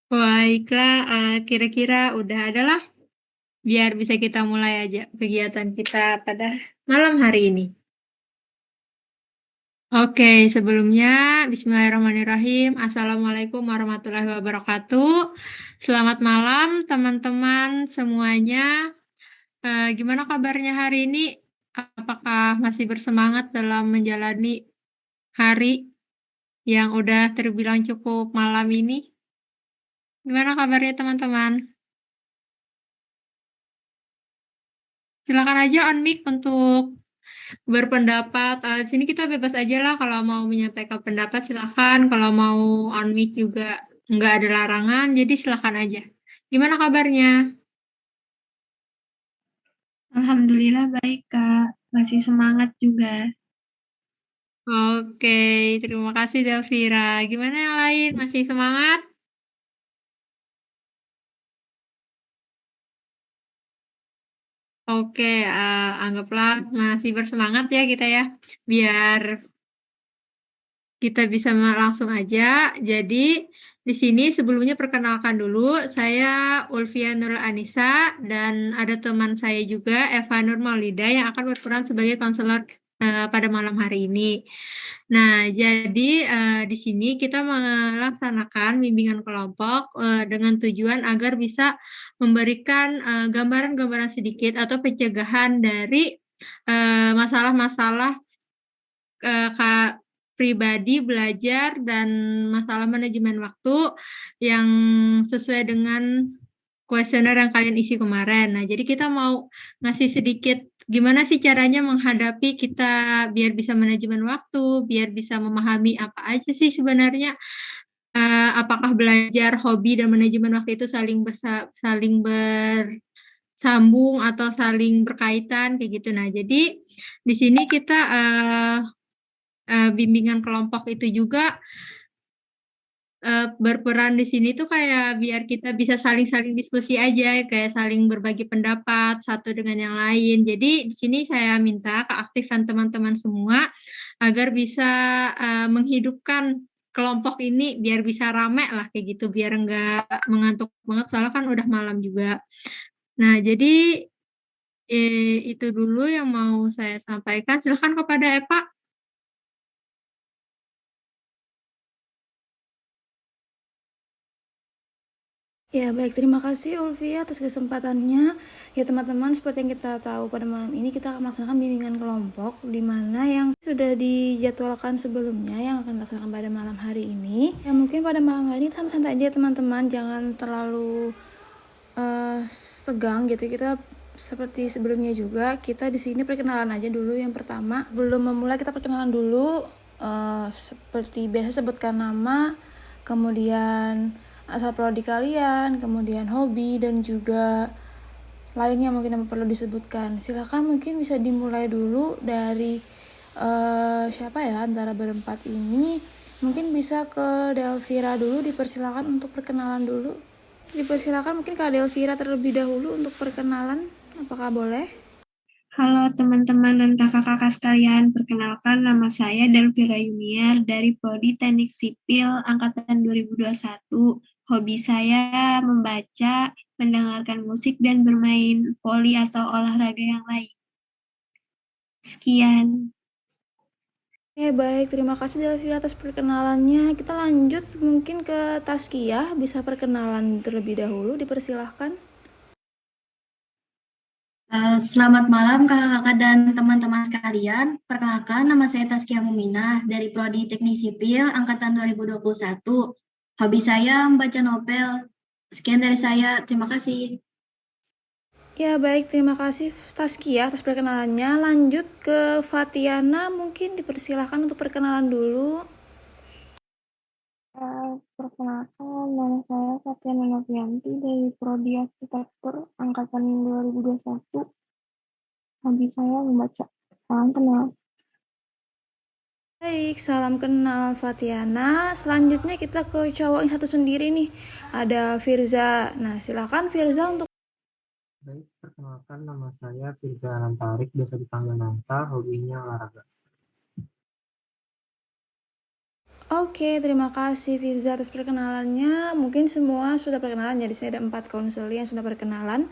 Baiklah, kira-kira udah ada lah, biar bisa kita mulai aja kegiatan kita pada malam hari ini. Oke, sebelumnya bismillahirrahmanirrahim. Assalamualaikum warahmatullahi wabarakatuh. Selamat malam teman-teman semuanya. Gimana kabarnya hari ini? Apakah masih bersemangat dalam menjalani hari yang udah terbilang cukup malam ini? Gimana kabarnya teman-teman? Silakan aja on mic untuk berpendapat. Di sini kita bebas aja lah kalau mau menyampaikan pendapat silakan, kalau mau on mic juga nggak ada larangan, jadi silakan aja. Gimana kabarnya? Alhamdulillah baik, Kak. Masih semangat juga. Oke, terima kasih Delvira. Gimana yang lain? Masih semangat? Oke, anggaplah masih bersemangat ya kita ya, biar kita bisa langsung aja. Jadi di sini sebelumnya perkenalkan dulu, saya Ulfia Nurul Anissa dan ada teman saya juga Eva Nur Maulida yang akan berperan sebagai konselor pada malam hari ini. Nah, jadi di sini kita melaksanakan bimbingan kelompok dengan tujuan agar bisa memberikan gambaran-gambaran sedikit atau pencegahan dari masalah-masalah pribadi belajar dan masalah manajemen waktu yang sesuai dengan kuesioner yang kalian isi kemarin. Nah, jadi kita mau ngasih sedikit gimana sih caranya menghadapi kita biar bisa manajemen waktu, biar bisa memahami apa aja sih sebenarnya apakah belajar hobi dan manajemen waktu itu saling bersambung atau saling berkaitan kayak gitu. Nah, jadi di sini kita bimbingan kelompok itu juga berperan di sini tuh kayak biar kita bisa saling-saling diskusi aja, kayak saling berbagi pendapat satu dengan yang lain. Jadi di sini saya minta keaktifan teman-teman semua agar bisa menghidupkan kelompok ini biar bisa rame lah kayak gitu, biar enggak mengantuk banget soalnya kan udah malam juga. Nah, jadi itu dulu yang mau saya sampaikan. Silakan kepada Eva. Ya, baik. Terima kasih Ulfia atas kesempatannya. Ya, teman-teman, seperti yang kita tahu pada malam ini kita akan melaksanakan bimbingan kelompok di mana yang sudah dijadwalkan sebelumnya yang akan dilaksanakan pada malam hari ini. Ya, mungkin pada malam hari ini santai-santai aja teman-teman, jangan terlalu tegang gitu. Kita seperti sebelumnya juga, kita di sini perkenalan aja dulu yang pertama. Belum memulai kita perkenalan dulu seperti biasa sebutkan nama, kemudian asal prodi kalian, kemudian hobi dan juga lainnya mungkin yang perlu disebutkan. Silakan mungkin bisa dimulai dulu dari siapa ya antara berempat ini. Mungkin bisa ke Delvira dulu, dipersilakan untuk perkenalan dulu. Dipersilakan mungkin Kak Delvira terlebih dahulu untuk perkenalan. Apakah boleh? Halo teman-teman dan kakak-kakak sekalian, perkenalkan nama saya Delvira Yuniar dari Prodi Teknik Sipil Angkatan 2021. Hobi saya membaca, mendengarkan musik, dan bermain voli atau olahraga yang lain. Sekian. Oke, baik. Terima kasih Delvira atas perkenalannya. Kita lanjut mungkin ke Taskiah. Bisa perkenalan terlebih dahulu, dipersilahkan. Selamat malam kakak-kakak dan teman-teman sekalian. Perkenalkan, nama saya Taskia Muminah dari Prodi Teknik Sipil Angkatan 2021. Hobi saya membaca novel. Sekian dari saya, terima kasih. Ya, baik. Terima kasih Taskiah atas perkenalannya. Lanjut ke Fatiana. Mungkin dipersilahkan untuk perkenalan dulu. Perkenalkan, nama saya Fathia Novianti dari Prodi Arsitektur Angkatan 2021. Hobi saya membaca. Salam kenal. Baik, salam kenal Fatiana. Selanjutnya kita ke cowok yang satu sendiri nih. Ada Firza. Nah, silakan Firza untuk. Baik, perkenalkan nama saya Firza Anantarik, biasa dipanggil Nanta, hobinya olahraga. Oke, terima kasih Firza atas perkenalannya. Mungkin semua sudah perkenalan, jadi saya ada 4 konselor yang sudah perkenalan.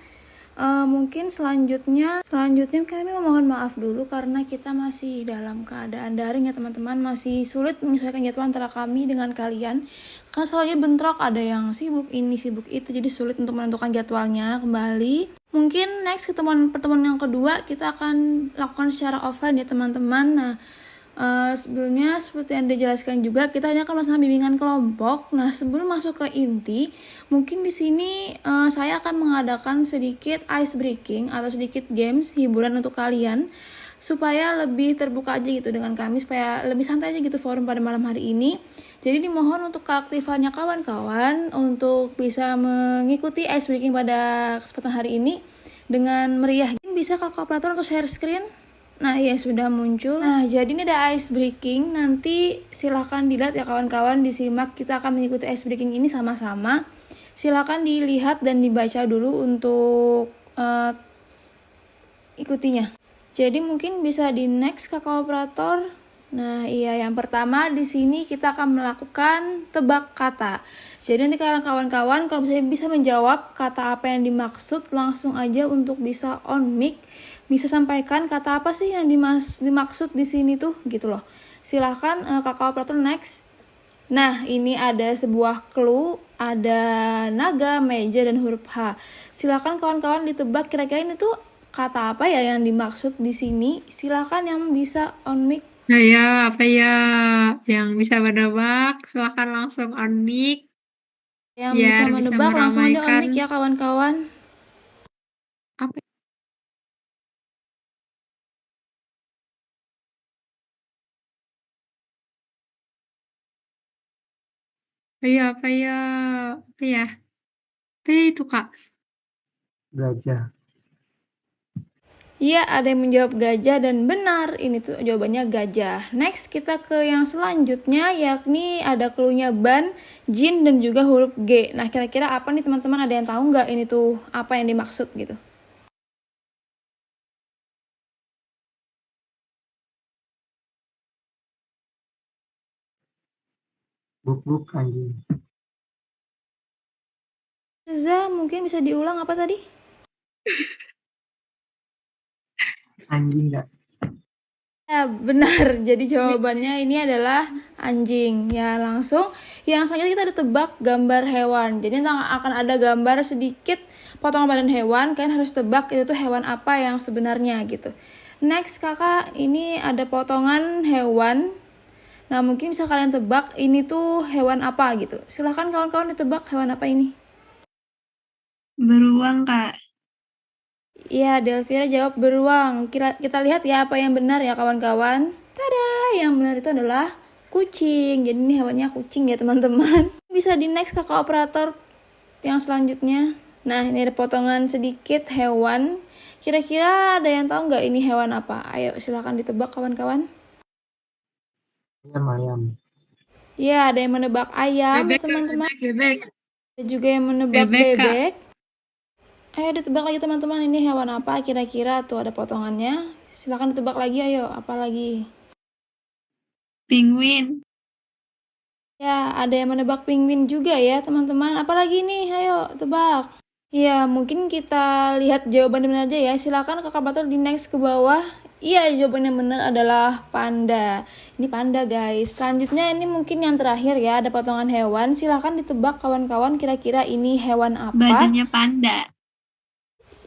Mungkin selanjutnya kami memohon maaf dulu karena kita masih dalam keadaan daring ya teman-teman, masih sulit menyesuaikan jadwal antara kami dengan kalian karena selalu bentrok, ada yang sibuk ini sibuk itu, jadi sulit untuk menentukan jadwalnya kembali. Mungkin next pertemuan yang kedua kita akan lakukan secara offline ya teman-teman. Nah, sebelumnya seperti yang dijelaskan juga, kita hanya akan melaksanakan bimbingan kelompok. Nah, sebelum masuk ke inti, mungkin di sini saya akan mengadakan sedikit ice breaking atau sedikit games hiburan untuk kalian supaya lebih terbuka aja gitu dengan kami, supaya lebih santai aja gitu forum pada malam hari ini. Jadi dimohon untuk keaktifannya kawan-kawan untuk bisa mengikuti ice breaking pada kesempatan hari ini dengan meriah. Bisa kakak operator untuk share screen? Nah, ya sudah muncul. Nah, jadi ini ada ice breaking. Nanti silahkan dilihat ya kawan-kawan, disimak. Kita akan mengikuti ice breaking ini sama-sama. Silahkan dilihat dan dibaca dulu untuk ikutinya. Jadi mungkin bisa di next kakak operator. Nah, iya, yang pertama di sini kita akan melakukan tebak kata. Jadi nanti kawan-kawan kalau bisa menjawab kata apa yang dimaksud, langsung aja untuk bisa on mic, bisa sampaikan kata apa sih yang dimaksud di sini tuh gitu loh. Silahkan kakak operator next. Nah, ini ada sebuah clue, ada naga, meja, dan huruf H. Silahkan kawan-kawan ditebak kira-kira ini tuh kata apa ya yang dimaksud di sini. Silahkan yang bisa on mic. Nah ya, apa ya yang bisa menebak, silakan langsung on mic. Yang Biar bisa bisa menebak langsung aja on meramaikan. mic ya kawan-kawan. Apa? Apa ya itu Kak? Gajah. Iya, ada yang menjawab gajah dan benar. Ini tuh jawabannya gajah. Next kita ke yang selanjutnya, yakni ada clue-nya ban, jin, dan juga huruf G. Nah, kira-kira apa nih teman-teman? Ada yang tahu nggak ini tuh apa yang dimaksud gitu? Buk-buk anjing. Reza, mungkin bisa diulang apa tadi? Anjing nggak? Ya, benar. Jadi jawabannya ini adalah anjing. Ya, langsung. Yang selanjutnya kita ada tebak gambar hewan. Jadi akan ada gambar sedikit potongan badan hewan. Kalian harus tebak itu tuh hewan apa yang sebenarnya gitu. Next, kakak, ini ada potongan hewan. Nah, mungkin bisa kalian tebak ini tuh hewan apa gitu. Silahkan kawan-kawan ditebak hewan apa ini. Beruang, Kak. Iya, Delvira jawab beruang. Kita lihat ya apa yang benar ya kawan-kawan. Tada, yang benar itu adalah kucing. Jadi ini hewannya kucing ya teman-teman. Bisa di next kakak operator yang selanjutnya. Nah, ini ada potongan sedikit hewan. Kira-kira ada yang tahu nggak ini hewan apa? Ayo silakan ditebak kawan-kawan. Ayam. Ya, ada yang menebak ayam Bebek, teman-teman. bebek. Ada juga yang menebak Bebek, Kak. bebek. Ayo ditebak lagi teman-teman, ini hewan apa kira-kira, tuh ada potongannya. Silakan ditebak lagi, ayo, apa lagi? Penguin. Ya, ada yang menebak penguin juga ya teman-teman. Apalagi nih, ayo tebak. Ya, mungkin kita lihat jawabannya benar aja ya. Silakan kakak Batul di next ke bawah. Iya, jawabannya benar adalah panda. Ini panda guys. Selanjutnya ini mungkin yang terakhir ya, ada potongan hewan. Silakan ditebak kawan-kawan kira-kira ini hewan apa. Badannya panda.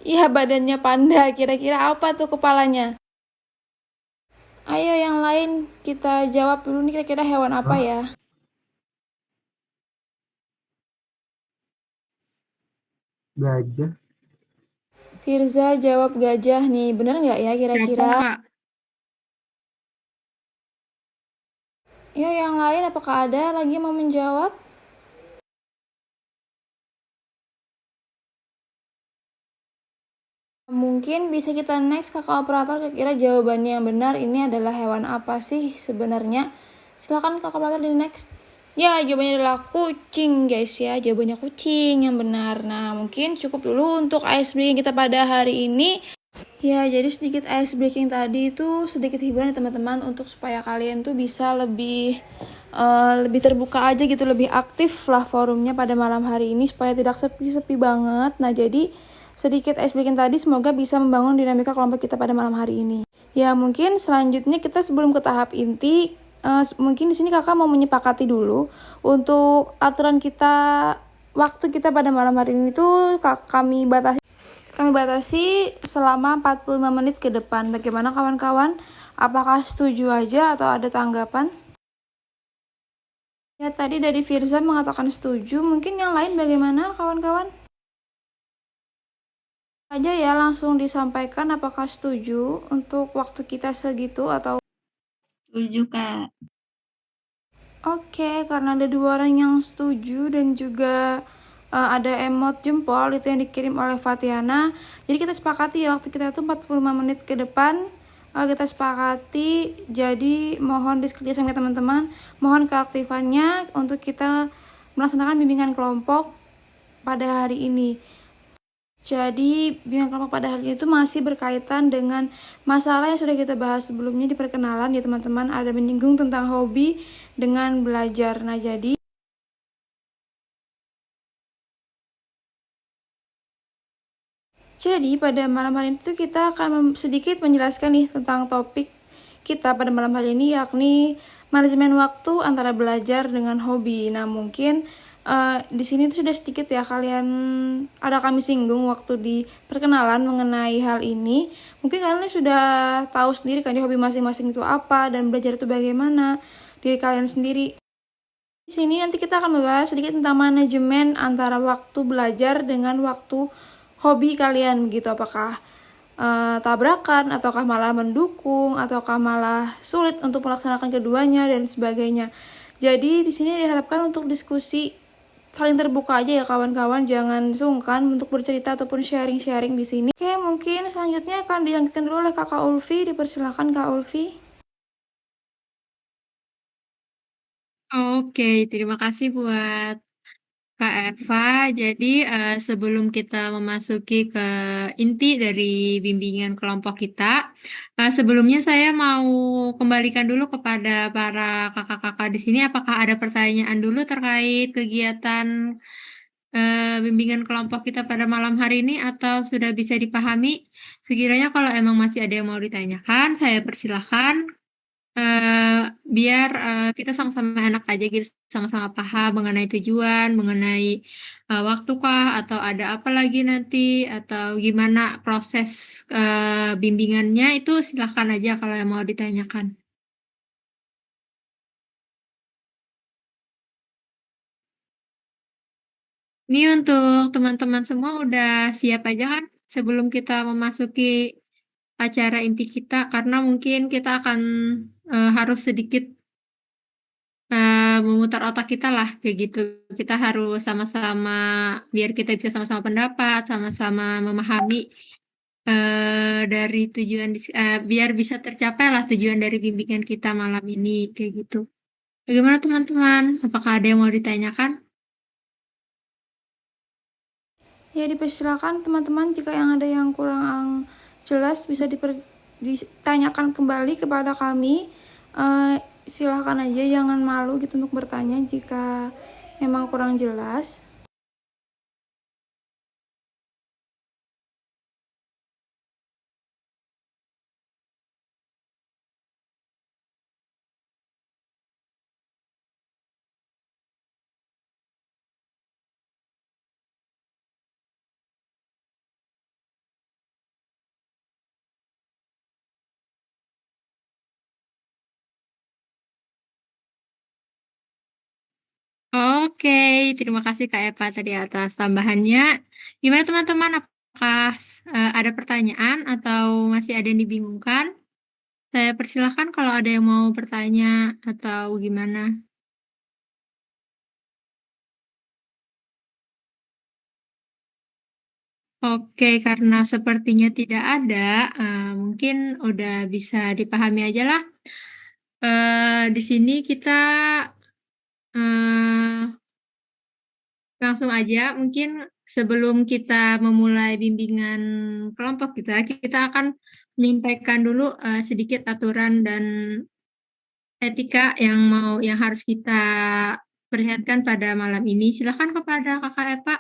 Iya, badannya panda. Kira-kira apa tuh kepalanya? Ayo yang lain kita jawab dulu nih, kira-kira hewan apa ya? Gajah. Firza jawab gajah nih. Bener nggak ya kira-kira? Siapa, Kak? Yo, yang lain apakah ada lagi yang mau menjawab? Mungkin bisa kita next kakak operator, kira-kira jawabannya yang benar ini adalah hewan apa sih sebenarnya? Silakan kakak operator di next. Ya, jawabannya adalah kucing guys ya. Jawabannya kucing yang benar. Nah, mungkin cukup dulu untuk ice breaking kita pada hari ini. Ya, jadi sedikit ice breaking tadi itu sedikit hiburan ya teman-teman, untuk supaya kalian tuh bisa lebih lebih terbuka aja gitu, lebih aktif lah forumnya pada malam hari ini supaya tidak sepi-sepi banget. Nah, jadi sedikit ice breaking tadi semoga bisa membangun dinamika kelompok kita pada malam hari ini. Ya, mungkin selanjutnya kita sebelum ke tahap inti, mungkin di sini kakak mau menyepakati dulu untuk aturan kita, waktu kita pada malam hari ini tuh kami batasi selama 45 menit ke depan. Bagaimana kawan-kawan? Apakah setuju aja atau ada tanggapan? Ya, tadi dari Firza mengatakan setuju. Mungkin yang lain bagaimana kawan-kawan? Aja ya, langsung disampaikan apakah setuju untuk waktu kita segitu atau... Setuju, Kak. Oke, karena ada 2 orang yang setuju dan juga ada emot jempol itu yang dikirim oleh Fatiana. Jadi kita sepakati ya waktu kita itu 45 menit ke depan. Kita sepakati, jadi mohon diskusi sama teman-teman, mohon keaktifannya untuk kita melaksanakan bimbingan kelompok pada hari ini. Jadi bimbingan kelompok pada hari ini itu masih berkaitan dengan masalah yang sudah kita bahas sebelumnya di perkenalan ya teman-teman, ada menyinggung tentang hobi dengan belajar. Nah, Jadi pada malam hari itu kita akan sedikit menjelaskan nih tentang topik kita pada malam hari ini, yakni manajemen waktu antara belajar dengan hobi. Nah, mungkin di sini tuh sudah sedikit ya kami singgung waktu di perkenalan mengenai hal ini. Mungkin kalian sudah tahu sendiri kan di hobi masing-masing itu apa dan belajar itu bagaimana diri kalian sendiri. Di sini nanti kita akan membahas sedikit tentang manajemen antara waktu belajar dengan waktu hobi kalian gitu, apakah tabrakan ataukah malah mendukung ataukah malah sulit untuk melaksanakan keduanya dan sebagainya. Jadi di sini diharapkan untuk diskusi saling terbuka aja ya kawan-kawan, jangan sungkan untuk bercerita ataupun sharing-sharing di sini. Oke, mungkin selanjutnya akan dilanjutkan dulu oleh Kakak Ulfi. Dipersilakan Kak Ulfi. Oke, terima kasih buat Kak Eva. Jadi sebelum kita memasuki ke inti dari bimbingan kelompok kita, sebelumnya saya mau kembalikan dulu kepada para kakak-kakak di sini. Apakah ada pertanyaan dulu terkait kegiatan bimbingan kelompok kita pada malam hari ini atau sudah bisa dipahami? Sekiranya kalau emang masih ada yang mau ditanyakan, saya persilahkan. Biar kita sama-sama enak aja gitu, sama-sama paham mengenai tujuan, mengenai waktu kah, atau ada apa lagi nanti, atau gimana proses bimbingannya, itu silahkan aja kalau yang mau ditanyakan. Ini untuk teman-teman semua udah siap aja kan sebelum kita memasuki acara inti kita, karena mungkin kita akan harus sedikit memutar otak kita lah, kayak gitu. Kita harus sama-sama, biar kita bisa sama-sama pendapat, sama-sama memahami dari tujuan, biar bisa tercapai lah tujuan dari bimbingan kita malam ini, kayak gitu. Bagaimana teman-teman? Apakah ada yang mau ditanyakan? Ya, dipersilakan teman-teman, jika yang ada yang kurang jelas bisa ditanyakan kembali kepada kami. Silahkan aja, jangan malu gitu untuk bertanya jika memang kurang jelas. Oke, terima kasih Kak Eva tadi atas tambahannya. Gimana teman-teman? Apakah ada pertanyaan atau masih ada yang dibingungkan? Saya persilahkan kalau ada yang mau bertanya atau gimana. Oke, karena sepertinya tidak ada, mungkin udah bisa dipahami aja lah. Di sini kita langsung aja, mungkin sebelum kita memulai bimbingan kelompok kita akan menyampaikan dulu sedikit aturan dan etika yang harus kita perlihatkan pada malam ini. Silakan kepada Kakak Eva.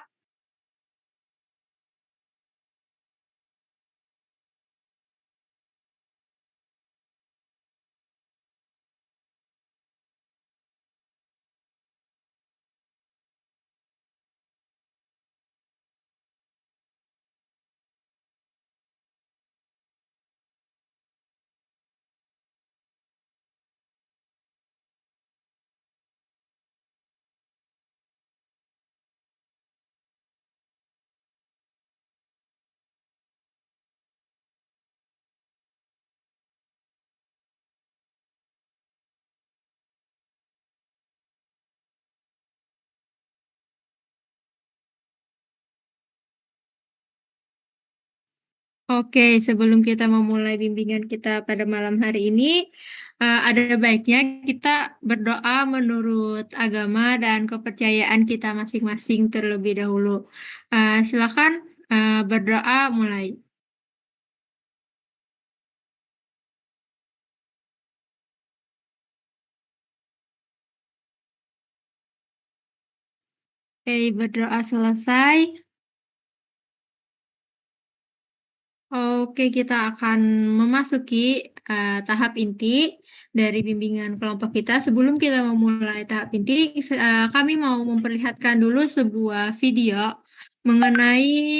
Oke, sebelum kita memulai bimbingan kita pada malam hari ini, ada baiknya kita berdoa menurut agama dan kepercayaan kita masing-masing terlebih dahulu. Silakan, berdoa mulai. Oke, berdoa selesai. Oke, kita akan memasuki tahap inti dari bimbingan kelompok kita. Sebelum kita memulai tahap inti, kami mau memperlihatkan dulu sebuah video mengenai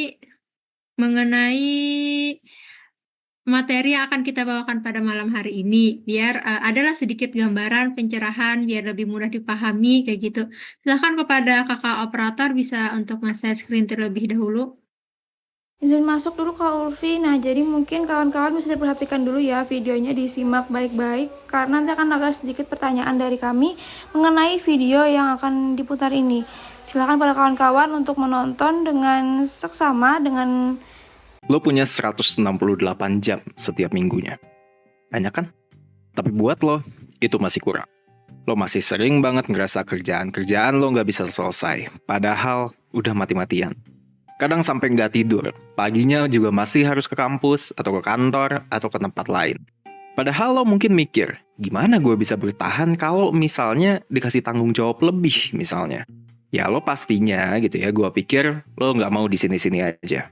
materi yang akan kita bawakan pada malam hari ini. Biar adalah sedikit gambaran pencerahan, biar lebih mudah dipahami kayak gitu. Silakan kepada kakak operator bisa untuk men-share screen terlebih dahulu. Izin masuk dulu Kak Ulfi. Nah, jadi mungkin kawan-kawan bisa diperhatikan dulu ya videonya, disimak baik-baik karena nanti akan ada sedikit pertanyaan dari kami mengenai video yang akan diputar ini. Silakan pada kawan-kawan untuk menonton dengan seksama dengan Lo punya 168 jam setiap minggunya. Banyak kan? Tapi buat lo, itu masih kurang. Lo masih sering banget ngerasa kerjaan lo nggak bisa selesai, padahal udah mati-matian. Kadang sampai nggak tidur, paginya juga masih harus ke kampus, atau ke kantor, atau ke tempat lain. Padahal lo mungkin mikir, gimana gue bisa bertahan kalau misalnya dikasih tanggung jawab lebih misalnya. Ya lo pastinya gitu ya, gue pikir lo nggak mau di sini-sini aja.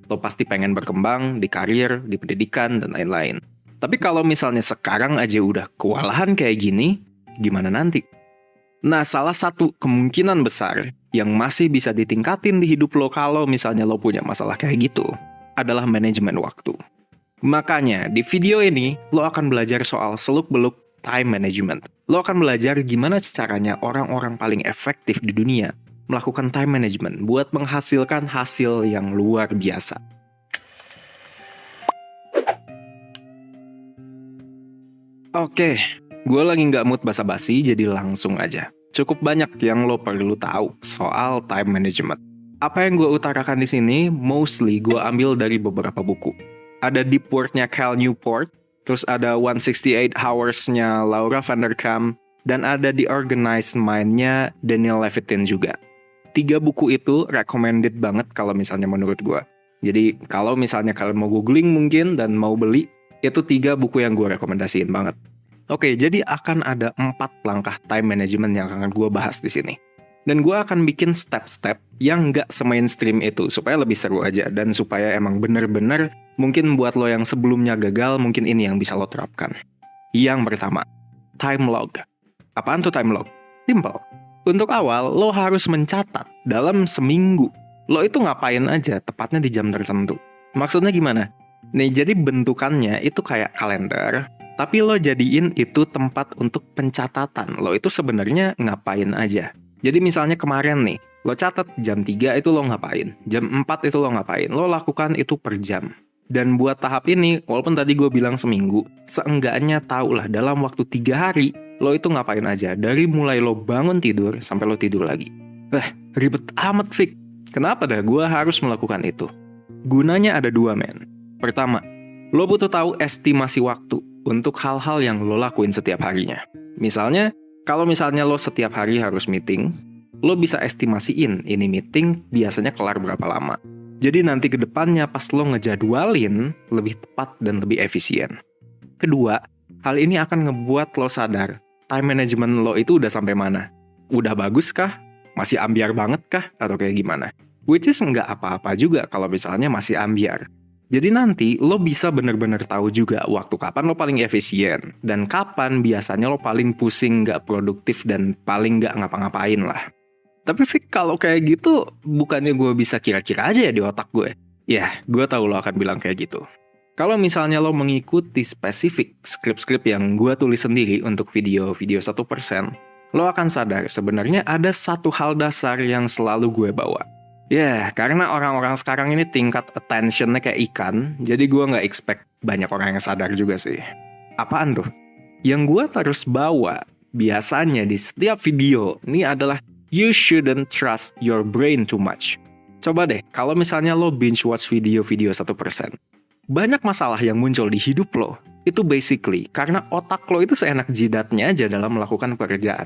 Lo pasti pengen berkembang di karir, di pendidikan, dan lain-lain. Tapi kalau misalnya sekarang aja udah kewalahan kayak gini, gimana nanti? Nah, salah satu kemungkinan besar yang masih bisa ditingkatin di hidup lo kalau misalnya lo punya masalah kayak gitu adalah manajemen waktu. Makanya, di video ini, lo akan belajar soal seluk-beluk time management. Lo akan belajar gimana caranya orang-orang paling efektif di dunia melakukan time management buat menghasilkan hasil yang luar biasa. Oke, gue lagi nggak mood basa-basi, jadi langsung aja. Cukup banyak yang lo perlu tahu soal time management. Apa yang gue utarakan di sini, mostly gue ambil dari beberapa buku. Ada Deep Work-nya Cal Newport, terus ada 168 Hours-nya Laura Vanderkam, dan ada The Organized Mind-nya Daniel Levitin juga. 3 buku itu recommended banget kalau misalnya menurut gue. Jadi kalau misalnya kalian mau googling mungkin dan mau beli, itu 3 buku yang gue rekomendasiin banget. Oke, jadi akan ada 4 langkah time management yang akan gue bahas di sini. Dan gue akan bikin step-step yang nggak se-mainstream itu, supaya lebih seru aja, dan supaya emang bener-bener mungkin buat lo yang sebelumnya gagal, mungkin ini yang bisa lo terapkan. Yang pertama, time log. Apaan tuh time log? Simple. Untuk awal, lo harus mencatat dalam seminggu. Lo itu ngapain aja, tepatnya di jam tertentu. Maksudnya gimana? Nih, jadi bentukannya itu kayak kalender, tapi lo jadiin itu tempat untuk pencatatan. Lo itu sebenarnya ngapain aja. Jadi misalnya kemarin nih, lo catat jam 3 itu lo ngapain, jam 4 itu lo ngapain, lo lakukan itu per jam. Dan buat tahap ini, walaupun tadi gue bilang seminggu, seenggaknya taulah dalam waktu 3 hari, lo itu ngapain aja. Dari mulai lo bangun tidur sampai lo tidur lagi. Ribet amat, Fik. Kenapa dah gue harus melakukan itu? Gunanya ada 2, men. Pertama, lo butuh tahu estimasi waktu untuk hal-hal yang lo lakuin setiap harinya. Misalnya, kalau misalnya lo setiap hari harus meeting, lo bisa estimasiin ini meeting biasanya kelar berapa lama. Jadi nanti ke depannya pas lo ngejadwalin lebih tepat dan lebih efisien. Kedua, hal ini akan ngebuat lo sadar time management lo itu udah sampai mana? Udah bagus kah? Masih ambiar banget kah? Atau kayak gimana? Which is nggak apa-apa juga kalau misalnya masih ambiar. Jadi nanti lo bisa bener-bener tahu juga waktu kapan lo paling efisien dan kapan biasanya lo paling pusing, nggak produktif dan paling nggak ngapa-ngapain lah. Tapi Fik, kalau kayak gitu bukannya gue bisa kira-kira aja ya di otak gue? Ya, gue tahu lo akan bilang kayak gitu. Kalau misalnya lo mengikuti spesifik skrip-skrip yang gue tulis sendiri untuk video-video 1%, lo akan sadar sebenarnya ada satu hal dasar yang selalu gue bawa. Ya, karena orang-orang sekarang ini tingkat attention-nya kayak ikan, jadi gue nggak expect banyak orang yang sadar juga sih. Apaan tuh? Yang gue terus bawa biasanya di setiap video ini adalah you shouldn't trust your brain too much. Coba deh, kalau misalnya lo binge watch video-video 1%, banyak masalah yang muncul di hidup lo, itu basically karena otak lo itu seenak jidatnya aja dalam melakukan pekerjaan.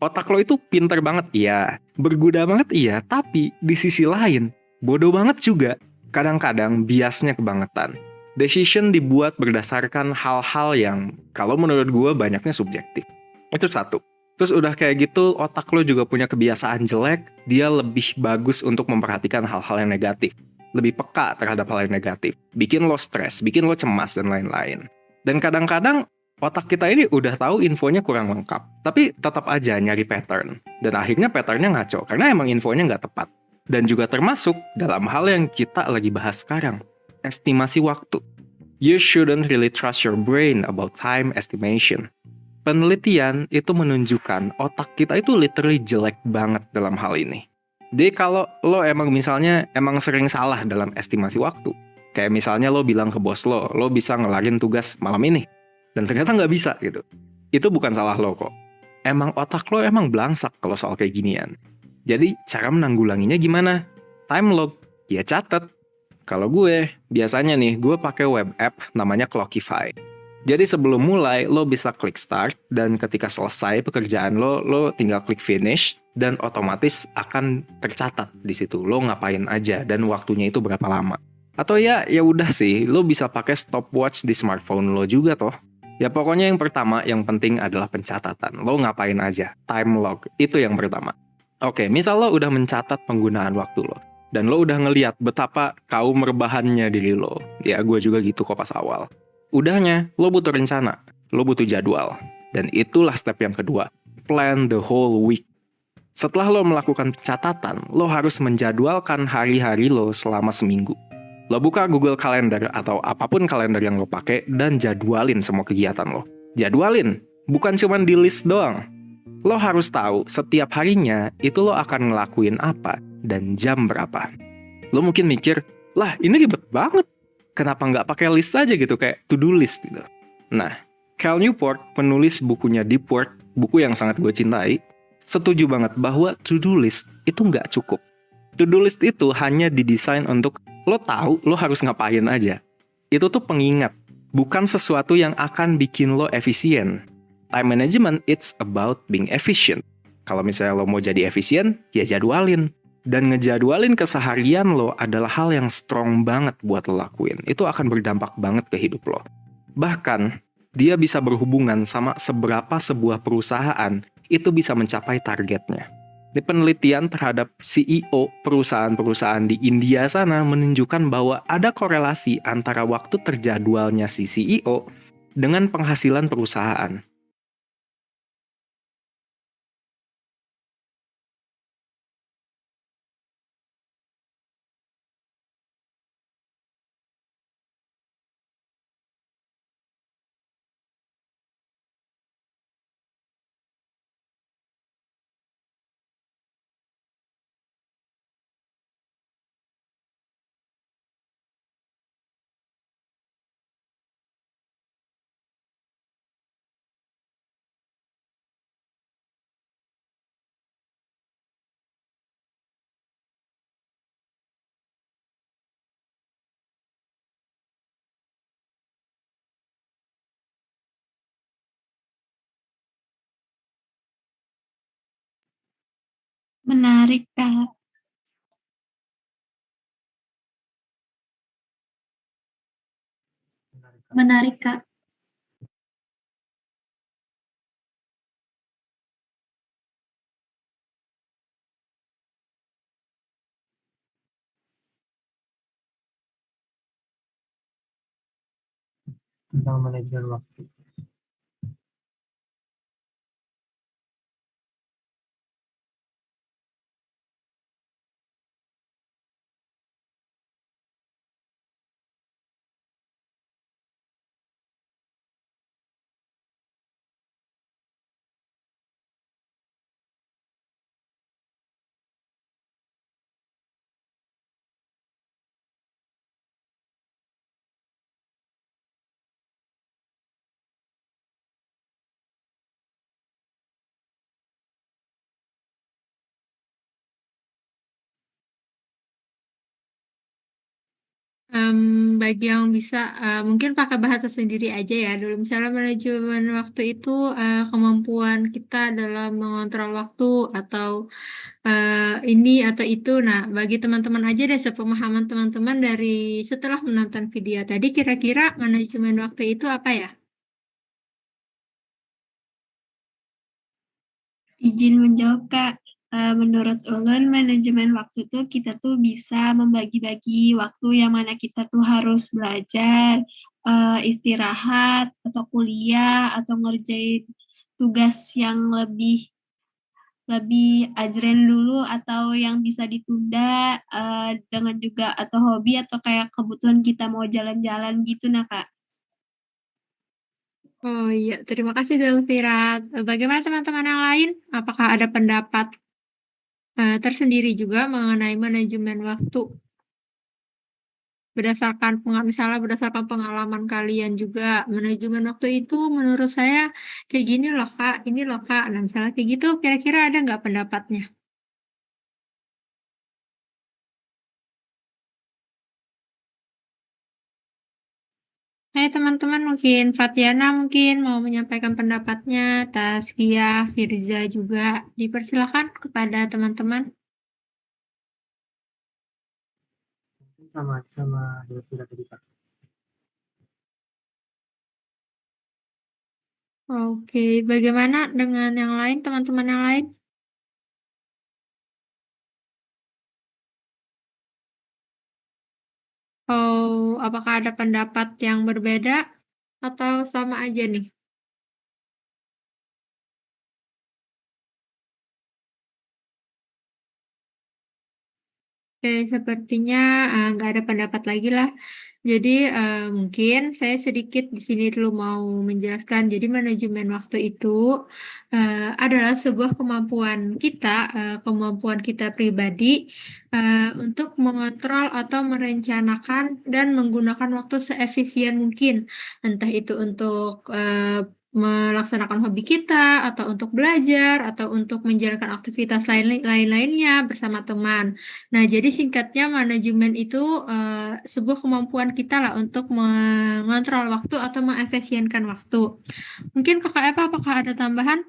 Otak lo itu pinter banget, iya. Berguna banget, iya. Tapi di sisi lain, bodoh banget juga. Kadang-kadang biasnya kebangetan. Decision dibuat berdasarkan hal-hal yang kalau menurut gue banyaknya subjektif. Itu satu. Terus udah kayak gitu, otak lo juga punya kebiasaan jelek. Dia lebih bagus untuk memperhatikan hal-hal yang negatif. Lebih peka terhadap hal yang negatif. Bikin lo stres, bikin lo cemas, dan lain-lain. Dan kadang-kadang otak kita ini udah tahu infonya kurang lengkap, tapi tetap aja nyari pattern. Dan akhirnya patternnya ngaco, karena emang infonya nggak tepat. Dan juga termasuk dalam hal yang kita lagi bahas sekarang, estimasi waktu. You shouldn't really trust your brain about time estimation. Penelitian itu menunjukkan otak kita itu literally jelek banget dalam hal ini. Jadi kalau lo misalnya sering salah dalam estimasi waktu, kayak misalnya lo bilang ke bos lo bisa ngelarin tugas malam ini, dan ternyata nggak bisa gitu. Itu bukan salah lo kok. Emang otak lo belangsak kalau soal kayak ginian. Jadi cara menanggulanginya gimana? Time log, ya catet. Kalau gue, biasanya nih gue pakai web app namanya Clockify. Jadi sebelum mulai lo bisa klik start dan ketika selesai pekerjaan lo tinggal klik finish dan otomatis akan tercatat di situ lo ngapain aja dan waktunya itu berapa lama. Atau ya udah sih, lo bisa pakai stopwatch di smartphone lo juga toh. Ya pokoknya yang pertama, yang penting adalah pencatatan. Lo ngapain aja, time log, itu yang pertama. Oke, misal lo udah mencatat penggunaan waktu lo. Dan lo udah ngeliat betapa kaum rebahannya diri lo. Ya gue juga gitu kok pas awal. Udahnya, lo butuh rencana, lo butuh jadwal. Dan itulah step yang kedua, plan the whole week. Setelah lo melakukan pencatatan, lo harus menjadwalkan hari-hari lo selama seminggu. Lo buka Google Calendar atau apapun kalender yang lo pakai dan jadwalin semua kegiatan lo. Jadwalin, bukan cuma di list doang. Lo harus tahu setiap harinya itu lo akan ngelakuin apa dan jam berapa. Lo mungkin mikir, lah ini ribet banget. Kenapa nggak pakai list aja gitu, kayak to-do list gitu. Nah, Cal Newport, penulis bukunya Deep Work, buku yang sangat gue cintai, setuju banget bahwa to-do list itu nggak cukup. To-do list itu hanya didesain untuk lo tahu lo harus ngapain aja. Itu tuh pengingat, bukan sesuatu yang akan bikin lo efisien. Time management, it's about being efficient. Kalau misalnya lo mau jadi efisien, ya jadwalin. Dan ngejadwalin keseharian lo adalah hal yang strong banget buat lo lakuin. Itu akan berdampak banget ke hidup lo. Bahkan, dia bisa berhubungan sama seberapa sebuah perusahaan itu bisa mencapai targetnya. Di penelitian terhadap CEO perusahaan-perusahaan di India sana menunjukkan bahwa ada korelasi antara waktu terjadwalnya si CEO dengan penghasilan perusahaan. Menarik, Kak. Menarik, Kak. tentang manajemen waktu. Bagi yang bisa, mungkin pakai bahasa sendiri aja ya dulu. Misalnya manajemen waktu itu kemampuan kita dalam mengontrol waktu atau ini atau itu. Nah, bagi teman-teman aja deh sepemahaman teman-teman dari setelah menonton video tadi, kira-kira manajemen waktu itu apa ya? Izin menjawab, Kak. Menurut ulun, manajemen waktu tuh kita tuh bisa membagi-bagi waktu yang mana kita tuh harus belajar, istirahat, atau kuliah, atau ngerjain tugas yang lebih lebih ajren dulu atau yang bisa ditunda, dengan juga atau hobi atau kayak kebutuhan kita mau jalan-jalan gitu nah, Kak. Oh iya, terima kasih Delvira. Bagaimana teman-teman yang lain? Apakah ada pendapat tersendiri juga mengenai manajemen waktu? Misalnya berdasarkan pengalaman kalian juga, manajemen waktu itu menurut saya kayak gini loh Kak, ini loh Kak. Nah misalnya kayak gitu, kira-kira ada nggak pendapatnya? Hai teman-teman, mungkin Fatiana mungkin mau menyampaikan pendapatnya, Taskia, Firza juga. Dipersilakan kepada teman-teman. Sama Delvira tadi, Kak. Oke, bagaimana dengan yang lain, teman-teman yang lain? Oh, apakah ada pendapat yang berbeda atau sama aja nih? Oke, sepertinya nggak ada pendapat lagi lah. Jadi mungkin saya sedikit di sini dulu mau menjelaskan. Jadi manajemen waktu itu adalah sebuah kemampuan kita pribadi untuk mengontrol atau merencanakan dan menggunakan waktu seefisien mungkin. Entah itu untuk melaksanakan hobi kita, atau untuk belajar, atau untuk menjalankan aktivitas lain-lainnya bersama teman. Nah, jadi singkatnya manajemen itu sebuah kemampuan kita lah untuk mengontrol waktu atau mengefisienkan waktu. Mungkin Kakak Eva, apakah ada tambahan?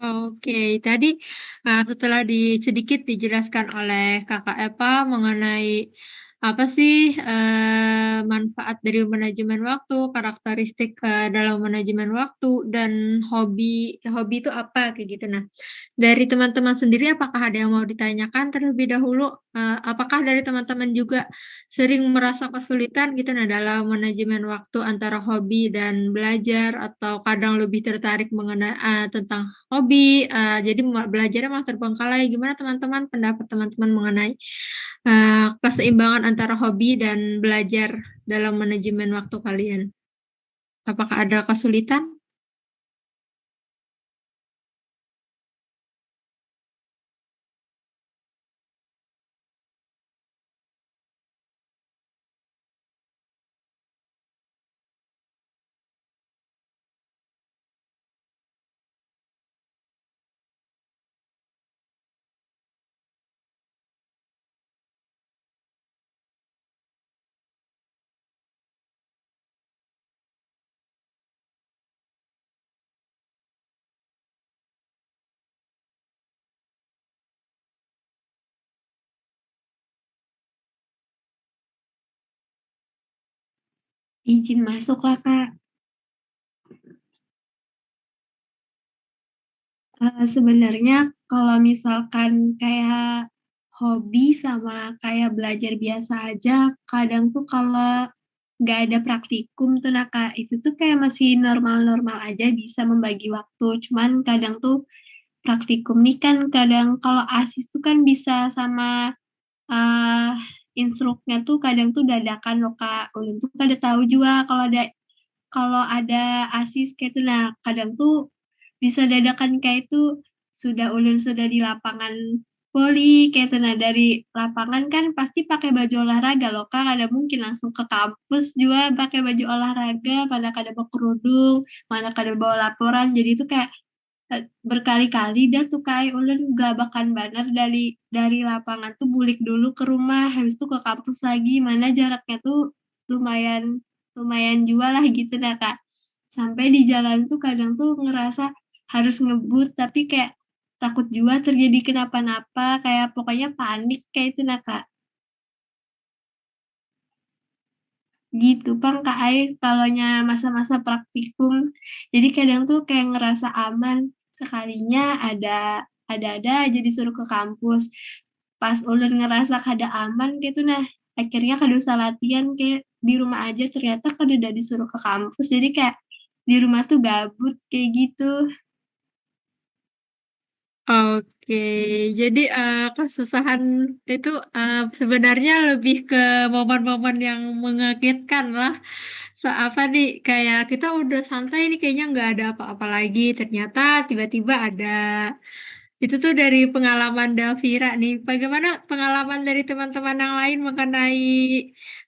Oke, tadi, setelah sedikit dijelaskan oleh Kakak Eva mengenai apa sih, manfaat dari manajemen waktu, karakteristik, dalam manajemen waktu, dan hobi hobi itu apa, kayak gitu. Nah, dari teman-teman sendiri apakah ada yang mau ditanyakan terlebih dahulu? Apakah dari teman-teman juga sering merasa kesulitan gitu, nah, dalam manajemen waktu antara hobi dan belajar atau kadang lebih tertarik tentang hobi, jadi belajarnya malah terbengkalai. Gimana teman-teman, pendapat teman-teman mengenai, keseimbangan antara hobi dan belajar dalam manajemen waktu kalian? Apakah ada kesulitan? Izin masuk lah, Kak. Sebenarnya kalau misalkan kayak hobi sama kayak belajar biasa aja, kadang tuh kalau nggak ada praktikum tuh nah Kak, itu tuh kayak masih normal-normal aja bisa membagi waktu. Cuman kadang tuh praktikum nih kan kadang kalau ASIS tuh kan bisa sama uh, instruknya tuh kadang tuh dadakan loh Kak. Ulun tuh kada tahu juga kalau ada ASIS kayak itu. Nah, kadang tuh bisa dadakan kayak itu sudah ulun sudah di lapangan voli kayak itu. Nah, dari lapangan kan pasti pakai baju olahraga loh Kak. Ada mungkin langsung ke kampus juga pakai baju olahraga, mana kada bawa kerudung, mana kada bawa laporan. Jadi itu kayak berkali-kali dah tuh kayak ulun gelabakan banget dari lapangan tuh bulik dulu ke rumah, habis itu ke kampus lagi, mana jaraknya tuh lumayan lumayan jual lah gitu nah Kak. Sampai di jalan tuh kadang tuh ngerasa harus ngebut tapi kayak takut juga terjadi kenapa-napa, kayak pokoknya panik kayak itu nah Kak. Gitu Bang Kak Ais kalaunya masa-masa praktikum. Jadi kadang tuh kayak ngerasa aman sekalinya ada aja disuruh ke kampus. Pas ulun ngerasa kada aman gitu nah akhirnya kada usah latihan kayak di rumah aja ternyata kada udah disuruh ke kampus. Jadi kayak di rumah tuh gabut kayak gitu. Oke, jadi, kesusahan itu, sebenarnya lebih ke momen-momen yang mengagetkan lah. Apa nih, kayak kita udah santai nih kayaknya nggak ada apa-apa lagi, ternyata tiba-tiba ada. Itu tuh dari pengalaman Davira nih. Bagaimana pengalaman dari teman-teman yang lain mengenai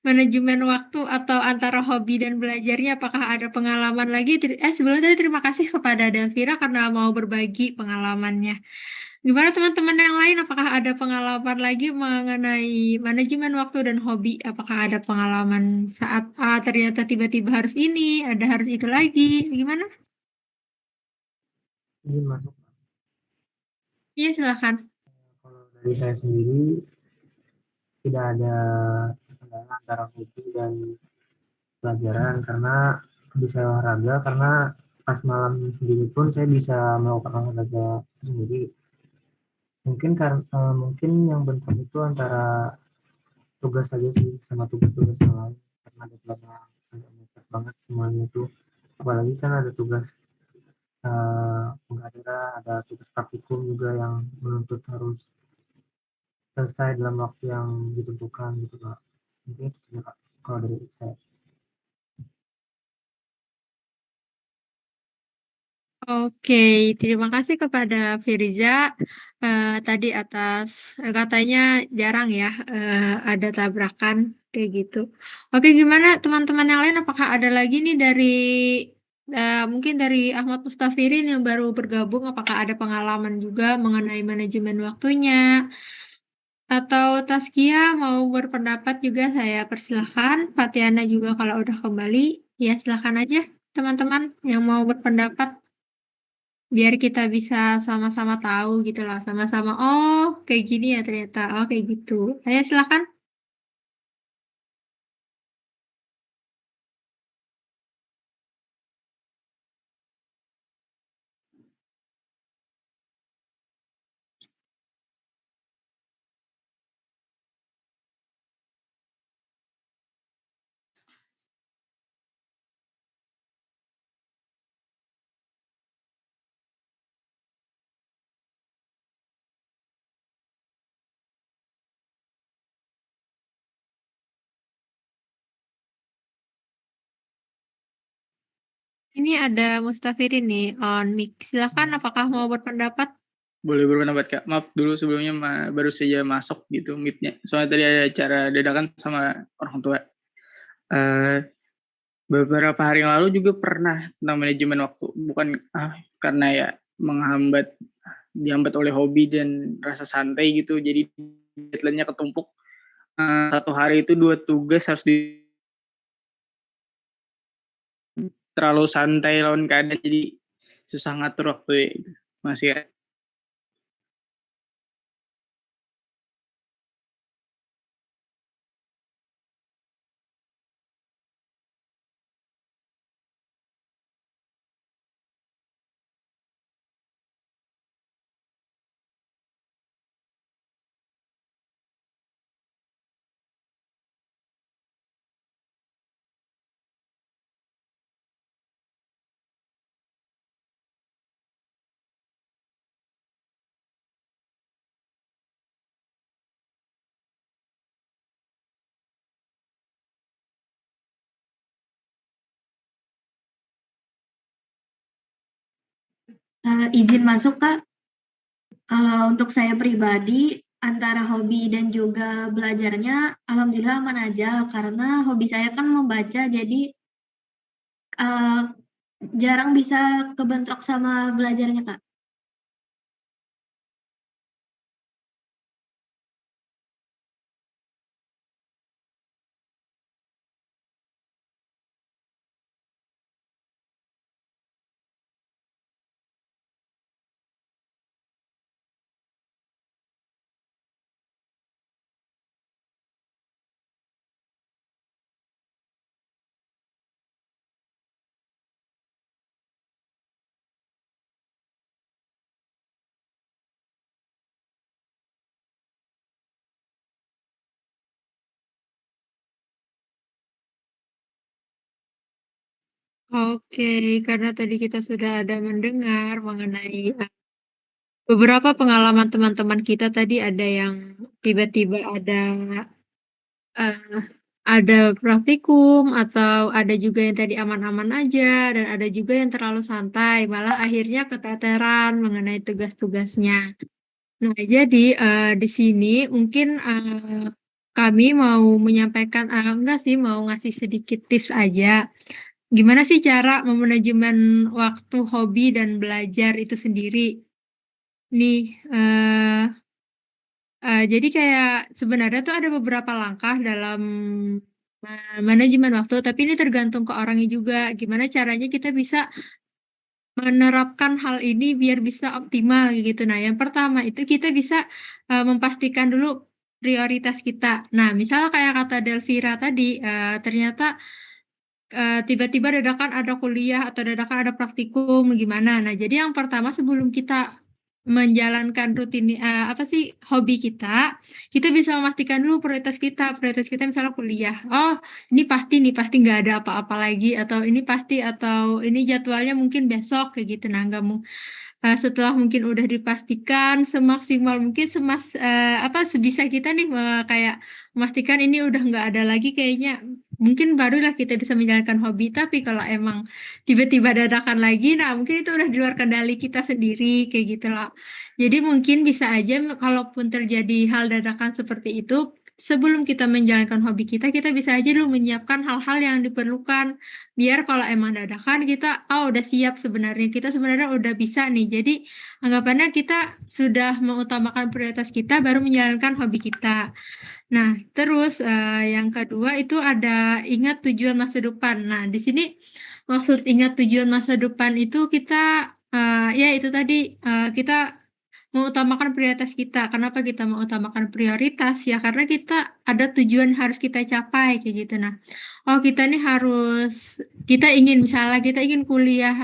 manajemen waktu atau antara hobi dan belajarnya? Apakah ada pengalaman lagi? Sebelumnya tadi terima kasih kepada Davira karena mau berbagi pengalamannya. Gimana teman-teman yang lain? Apakah ada pengalaman lagi mengenai manajemen waktu dan hobi? Apakah ada pengalaman saat ternyata tiba-tiba harus ini, ada harus itu lagi? Gimana? Izin masuk. Iya, silakan. Kalau dari saya sendiri tidak ada kendala antara hobi dan pelajaran karena bisa olahraga, karena pas malam sendiri pun saya bisa melakukan olahraga sendiri. Mungkin yang bentuk itu antara tugas saja sih sama tugas-tugas yang lain, karena deadline-nya agak mepet banget semuanya itu, apalagi kan ada tugas pengacara, ada tugas praktikum juga yang menuntut harus selesai dalam waktu yang ditentukan gitu Kak. Mungkin itu saja Kak kalau dari saya. Oke, terima kasih kepada Firiza tadi atas katanya jarang ya ada tabrakan kayak gitu. Oke, gimana teman-teman yang lain? Apakah ada lagi nih dari mungkin dari Ahmad Mustafirin yang baru bergabung? Apakah ada pengalaman juga mengenai manajemen waktunya? Atau Taskia mau berpendapat juga saya persilahkan. Fatiana juga kalau udah kembali ya silahkan aja teman-teman yang mau berpendapat. biar kita bisa sama-sama tahu gitu lah, sama-sama, oh kayak gini ya ternyata, oh kayak gitu. Ayo silakan. Ini ada Mustafirin nih on mic. Silakan, apakah mau berpendapat? Boleh berpendapat Kak. Maaf dulu sebelumnya baru saja masuk gitu meet-nya. Soalnya tadi ada acara dadakan sama orang tua. Beberapa hari yang lalu juga pernah tentang manajemen waktu. Bukan karena ya dihambat oleh hobi dan rasa santai gitu. Jadi deadline-nya ketumpuk. Satu hari itu 2 tugas harus terlalu santai lawan keadaan. Jadi susah ngatur waktu ya. Gitu. Masih ya. Izin masuk Kak. Kalau untuk saya pribadi, antara hobi dan juga belajarnya, alhamdulillah aman aja. Karena hobi saya kan membaca, jadi jarang bisa kebentrok sama belajarnya Kak. Oke, karena tadi kita sudah ada mendengar mengenai beberapa pengalaman teman-teman kita tadi ada yang tiba-tiba eh, ada praktikum atau ada juga yang tadi aman-aman aja dan ada juga yang terlalu santai malah akhirnya keteteran mengenai tugas-tugasnya. Nah, jadi di sini mungkin kami mau menyampaikan enggak sih mau ngasih sedikit tips aja. Gimana sih cara memanajemen waktu hobi dan belajar itu sendiri? Nih, jadi kayak sebenarnya tuh ada beberapa langkah dalam manajemen waktu, tapi ini tergantung ke orangnya juga. Gimana caranya kita bisa menerapkan hal ini biar bisa optimal gitu. Nah, yang pertama itu kita bisa memastikan dulu prioritas kita. Nah, misalnya kayak kata Delvira tadi, ternyata tiba-tiba dadakan ada kuliah atau dadakan ada praktikum gimana. Nah, jadi yang pertama sebelum kita menjalankan hobi kita bisa memastikan dulu prioritas kita. Prioritas kita misalnya kuliah. Oh, ini pasti nggak ada apa-apa lagi atau ini jadwalnya mungkin besok kayak gitu. Nah, nggak mau setelah mungkin udah dipastikan semaksimal mungkin sebisa kita nih kayak memastikan ini udah nggak ada lagi kayaknya mungkin barulah kita bisa menjalankan hobi. Tapi kalau emang tiba-tiba dadakan lagi, nah mungkin itu udah di luar kendali kita sendiri kayak gitu lah. Jadi mungkin bisa aja kalaupun terjadi hal dadakan seperti itu, sebelum kita menjalankan hobi kita bisa aja dulu menyiapkan hal-hal yang diperlukan. Biar kalau emang dadakan kita, udah siap sebenarnya. Kita sebenarnya udah bisa nih. Jadi anggapannya kita sudah mengutamakan prioritas kita, baru menjalankan hobi kita. Nah, terus yang kedua itu ada ingat tujuan masa depan. Nah, di sini maksud ingat tujuan masa depan itu kita Ya itu tadi, kita mengutamakan prioritas kita. Kenapa kita mengutamakan prioritas? Ya karena kita ada tujuan harus kita capai kayak gitu. Nah, kita ingin misalnya kita ingin kuliah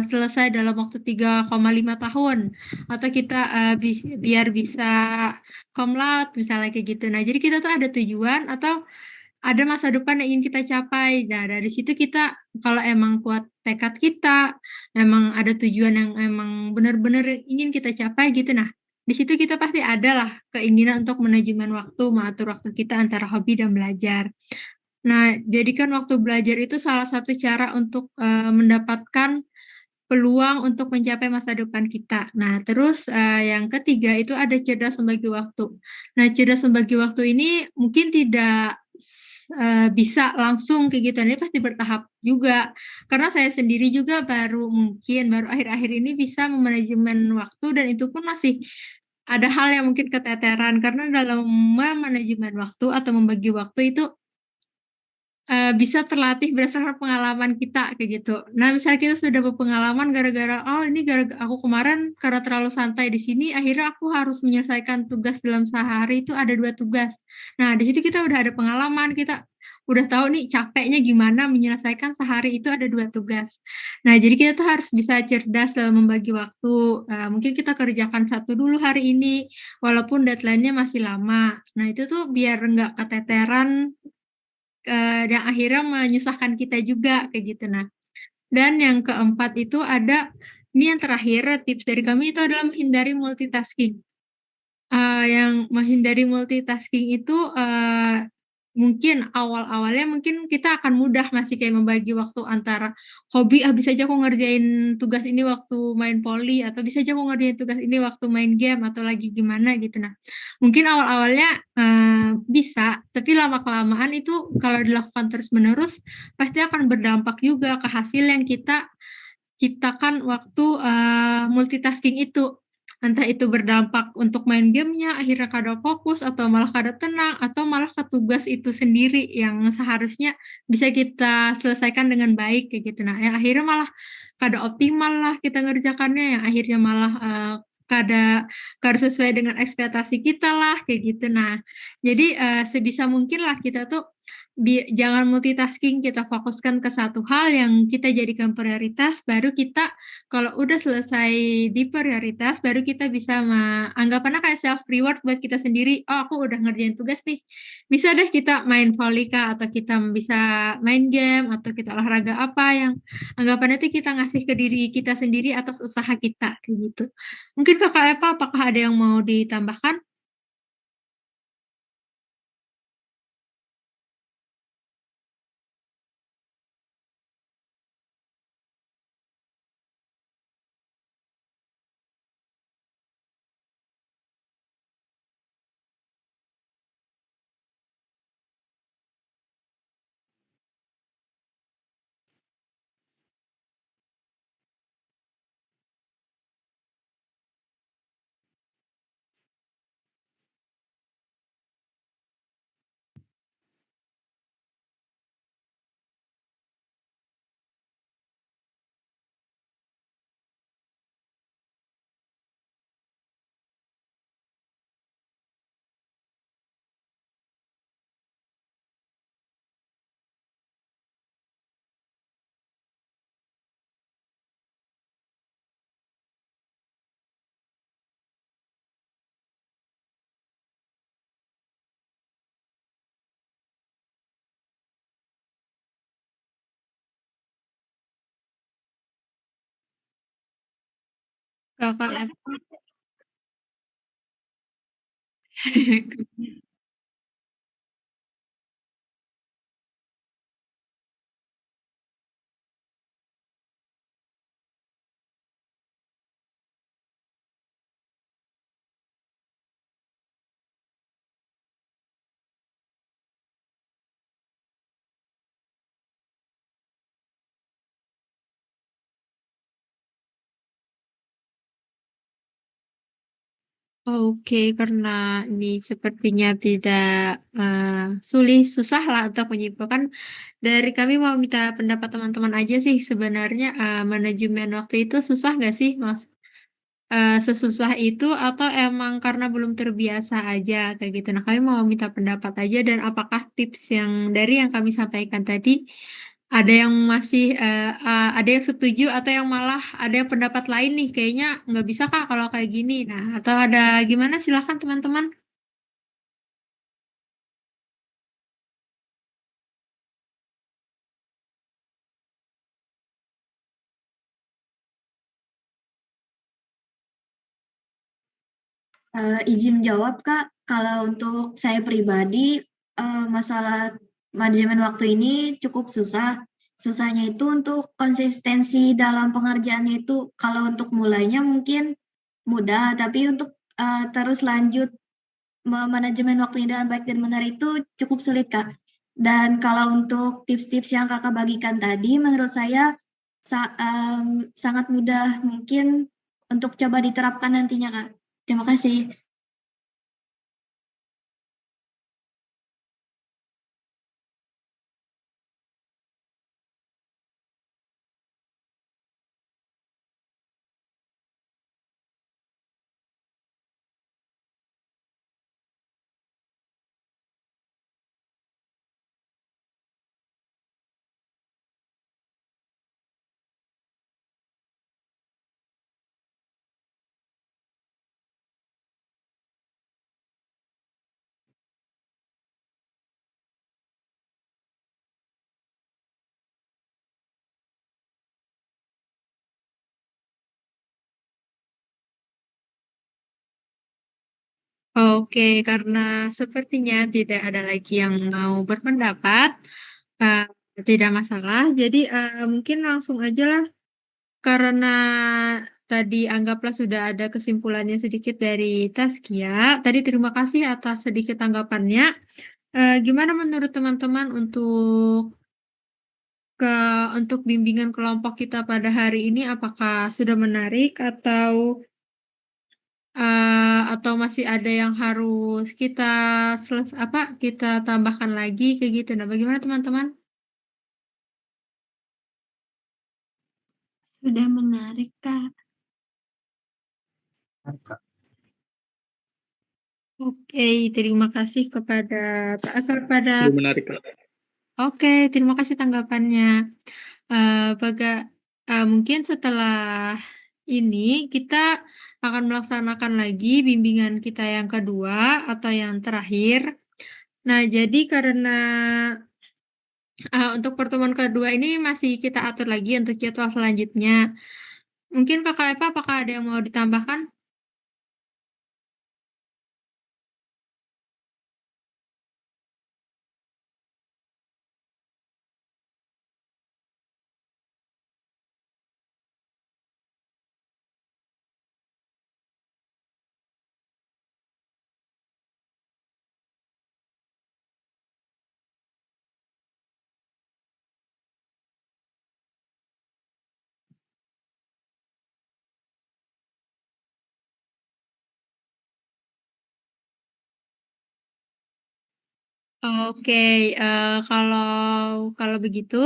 selesai dalam waktu 3,5 tahun atau kita biar bisa cum laude misalnya kayak gitu. Nah, jadi kita tuh ada tujuan atau ada masa depan yang ingin kita capai. Nah, dari situ kita kalau emang kuat tekad kita, emang ada tujuan yang emang benar-benar ingin kita capai gitu. Nah, di situ kita pasti ada lah keinginan untuk manajemen waktu, mengatur waktu kita antara hobi dan belajar. Nah, jadikan waktu belajar itu salah satu cara untuk mendapatkan peluang untuk mencapai masa depan kita. Nah, terus yang ketiga itu ada cerdas membagi waktu. Nah, cerdas membagi waktu ini mungkin tidak bisa langsung kayak gitu. Ini pasti bertahap juga. Karena saya sendiri juga baru akhir-akhir ini bisa memanajemen waktu dan itu pun masih ada hal yang mungkin keteteran karena dalam memanajemen waktu atau membagi waktu itu bisa terlatih berdasarkan pengalaman kita kayak gitu. Nah, misalnya kita sudah berpengalaman gara-gara, "Oh, ini aku kemarin karena terlalu santai di sini, akhirnya aku harus menyelesaikan tugas dalam sehari itu ada 2 tugas." Nah, di situ kita udah ada pengalaman, kita udah tahu nih capeknya gimana menyelesaikan sehari itu ada 2 tugas. Nah, jadi kita tuh harus bisa cerdas dalam membagi waktu, mungkin kita kerjakan satu dulu hari ini, walaupun deadline-nya masih lama. Nah, itu tuh biar nggak keteteran dan akhirnya menyusahkan kita juga kayak gitu. Nah, dan yang keempat itu ini yang terakhir tips dari kami itu adalah menghindari multitasking. Yang menghindari multitasking itu, mungkin awal-awalnya mungkin kita akan mudah masih kayak membagi waktu antara hobi, bisa aja aku ngerjain tugas ini waktu main poli, atau bisa aja aku ngerjain tugas ini waktu main game, atau lagi gimana gitu. Nah, mungkin awal-awalnya, bisa, tapi lama-kelamaan itu kalau dilakukan terus-menerus, pasti akan berdampak juga ke hasil yang kita ciptakan waktu, multitasking itu. Entah itu berdampak untuk main game-nya, akhirnya kada fokus, atau malah kada tenang, atau malah ke tugas itu sendiri yang seharusnya bisa kita selesaikan dengan baik, kayak gitu. Nah, yang akhirnya malah kada optimal lah kita ngerjakannya, yang akhirnya malah, kada kada sesuai dengan ekspektasi kita lah, kayak gitu. Nah, jadi, sebisa mungkin lah kita tuh jangan multitasking, kita fokuskan ke satu hal yang kita jadikan prioritas, baru kita kalau udah selesai di prioritas, baru kita bisa anggapannya kayak self reward buat kita sendiri, "Oh, aku udah ngerjain tugas nih." Bisa deh kita main volley Kak, atau kita bisa main game, atau kita olahraga apa yang anggapannya itu kita ngasih ke diri kita sendiri atas usaha kita, kayak gitu. Mungkin Kakak Eva, apakah ada yang mau ditambahkan? Kakak Eva? Oke, karena ini sepertinya tidak susah lah untuk menyimpulkan. Dari kami mau minta pendapat teman-teman aja sih sebenarnya manajemen waktu itu susah nggak sih, Mas? Sesusah itu atau emang karena belum terbiasa aja kayak gitu. Nah, kami mau minta pendapat aja dan apakah tips yang dari yang kami sampaikan tadi ada yang masih ada yang setuju atau yang malah ada yang pendapat lain nih kayaknya nggak bisa Kak kalau kayak gini. Nah, atau ada gimana silakan teman-teman. Izin jawab Kak, kalau untuk saya pribadi masalah manajemen waktu ini cukup susah. Susahnya itu untuk konsistensi dalam pengerjaannya itu kalau untuk mulainya mungkin mudah, tapi untuk terus lanjut manajemen waktunya dengan baik dan benar itu cukup sulit Kak. Dan kalau untuk tips-tips yang Kakak bagikan tadi, menurut saya sangat mudah mungkin untuk coba diterapkan nantinya Kak. Terima kasih. Oke, karena sepertinya tidak ada lagi yang mau berpendapat, eh, tidak masalah. Jadi mungkin langsung aja lah, karena tadi anggaplah sudah ada kesimpulannya sedikit dari Taskia. Tadi terima kasih atas sedikit tanggapannya. Gimana menurut teman-teman ke untuk bimbingan kelompok kita pada hari ini? Apakah sudah menarik atau masih ada yang harus kita tambahkan lagi kayak gitu. Nah, bagaimana teman-teman? Sudah menarik, Kak. Kak. Oke, terima kasih kepada Sudah menarik Kak. Oke, terima kasih tanggapannya. Mungkin setelah ini kita akan melaksanakan lagi bimbingan kita yang kedua atau yang terakhir. Nah, jadi karena untuk pertemuan kedua ini masih kita atur lagi untuk jadwal selanjutnya. Mungkin Kakak Eva, apakah ada yang mau ditambahkan? Oke, kalau begitu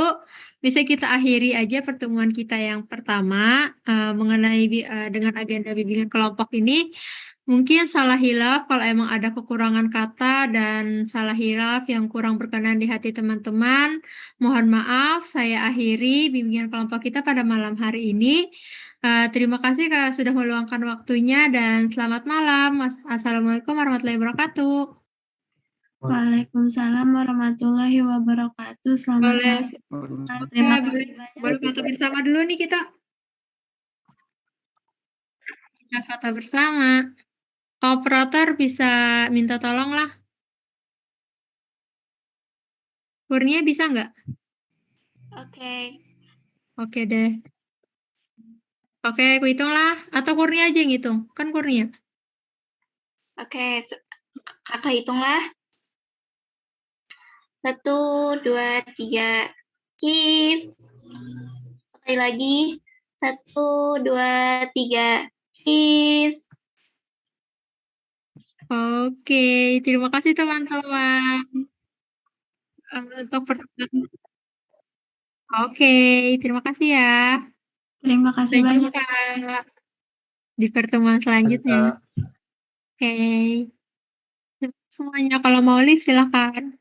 bisa kita akhiri aja pertemuan kita yang pertama dengan agenda bimbingan kelompok ini. Mungkin salah hilaf kalau emang ada kekurangan kata dan salah hilaf yang kurang berkenan di hati teman-teman. Mohon maaf, saya akhiri bimbingan kelompok kita pada malam hari ini. Terima kasih Kak sudah meluangkan waktunya dan selamat malam. Assalamualaikum warahmatullahi wabarakatuh. Waalaikumsalam warahmatullahi wabarakatuh. Selamat Boleh. malam. Terima kasih banyak. Boleh foto bersama dulu nih kita. Kita foto bersama. Operator bisa minta tolong lah. Kurnia bisa nggak? Oke. Oke deh. Oke, aku hitung lah. Atau Kurnia aja yang hitung. Kan Kurnia. Oke, kakak hitunglah. 1, 2, 3. Kiss. Sekali lagi. 1, 2, 3. Kiss. Oke, terima kasih teman-teman. Untuk pertemuan oke, terima kasih ya. Terima kasih Sampai banyak. jumpa di pertemuan selanjutnya. Oke. Semuanya kalau mau live silakan.